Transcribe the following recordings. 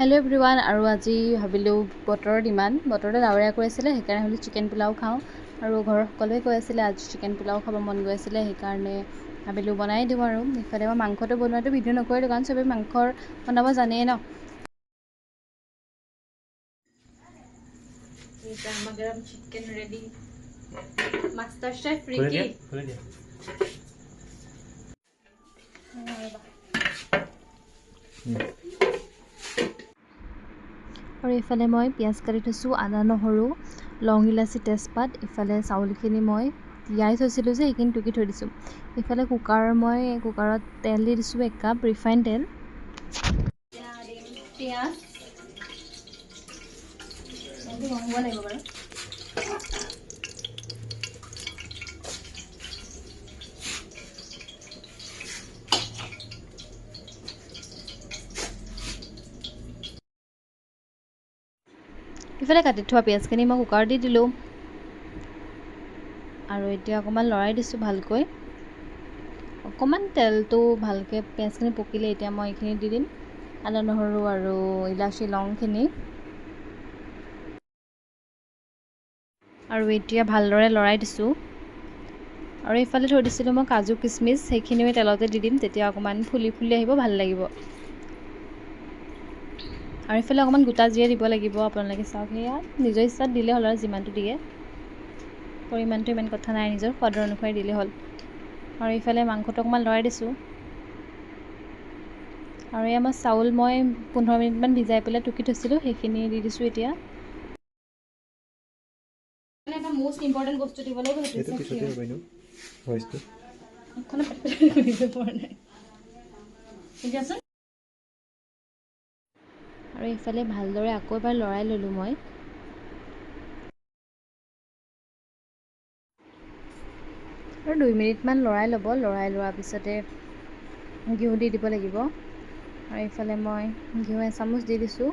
Hello' everyone. আৰু আজি ভাবিলোঁ বতৰৰ বতৰতে ডাৱৰীয়া কৰি আছিলে, সেইকাৰণে ভাবিলোঁ চিকেন পোলাও খাওঁ। আৰু ঘৰৰ সকলোৱে কৈ আছিলে আজি চিকেন পোলাও খাব মন গৈ আছিলে, সেইকাৰণে ভাবিলোঁ বনাই দিওঁ। আৰু ইফালে মই মাংসটো বনোৱাটো ভিডিঅ' নকৰিলোঁ, কাৰণ চবেই মাংসৰ বনাব জানেই ন। Chicken ready, master chef Ricky. আৰু এইফালে মই পিঁয়াজ কাটি থৈছোঁ, আদা নহৰু লং ইলাচি তেজপাত। ইফালে চাউলখিনি মই তিয়াই থৈছিলোঁ যে সেইখিনি টুকি থৈ দিছোঁ। ইফালে কুকাৰত তেল দি দিছোঁ, 1 কাপ ৰিফাইন তেল। পিঁয়াজ হ'ব লাগিব বাৰু। ইফালে কাটি থোৱা পিঁয়াজখিনি মই কুকাৰত দি দিলোঁ, আৰু এতিয়া অকণমান লৰাই দিছোঁ ভালকৈ। অকণমান তেলটো ভালকৈ পিঁয়াজখিনি পকিলে এতিয়া মই এইখিনি দি দিম, আদা নহৰু আৰু ইলাচি লংখিনি। আৰু এতিয়া ভালদৰে লৰাই দিছোঁ। আৰু এইফালে থৈ দিছিলোঁ মই কাজু কিচমিচ, সেইখিনিও তেলতে দি দিম, তেতিয়া অকণমান ফুলি আহিব, ভাল লাগিব। আৰু এইফালে অকণমান গোটা জিৰা দিব লাগিব, আপোনালোকে চাওক। সেয়া নিজৰ ইচ্ছাত দিলে হ'ল, আৰু যিমানটো দিয়ে পৰিমাণটো ইমান কথা নাই, নিজৰ সোৱাদৰ অনুসৰি দিলেই হ'ল। আৰু এইফালে মাংসটো অকণমান লৰাই দিছোঁ। আৰু এয়া চাউল মই 15 মিনিটমান ভিজাই পেলাই টুকি থৈছিলোঁ, সেইখিনি দি দিছোঁ এতিয়া। এটা মোষ্ট ইম্পৰ্টেণ্ট বস্তু দিব লাগিব, সেইটো পিছতে হ'ব ন ভইচটো। আৰু এইফালে ভালদৰে আকৌ এবাৰ লৰাই ল'লোঁ মই। আৰু 2 মিনিটমান লৰাই ল'ব। লৰাই লোৱাৰ পিছতে ঘিউ দি দিব লাগিব। আৰু এইফালে মই ঘিউ এচামুচ দি দিছোঁ।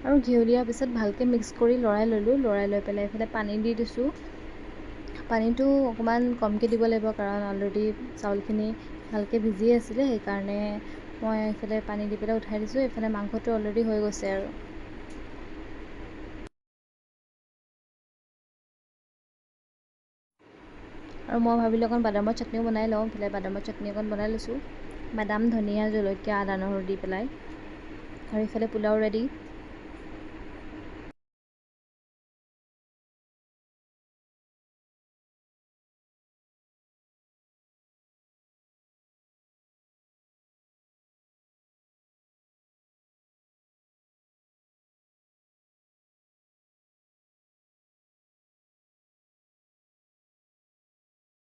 আৰু ঘিউ দিয়াৰ পিছত ভালকৈ মিক্স কৰি লৰাই ল'লোঁ। লৰাই লৈ পেলাই এইফালে পানী দি দিছোঁ। পানীটো অকণমান কমকৈ দিব লাগিব, কাৰণ অলৰেডি চাউলখিনি ভালকৈ ভিজি আছিলে, সেইকাৰণে মই এইফালে পানী দি পেলাই উঠাই দিছোঁ। এইফালে মাংসটো অলৰেডি হৈ গৈছে। আৰু মই ভাবিলোঁ অকণ বাদামৰ চাটনিও বনাই লওঁ। এইফালে বাদামৰ চাটনি অকণ বনাই লৈছোঁ, বাদাম, ধনিয়া, জলকীয়া, আদা নহৰু দি পেলাই। আৰু এইফালে পোলাও ৰেডি।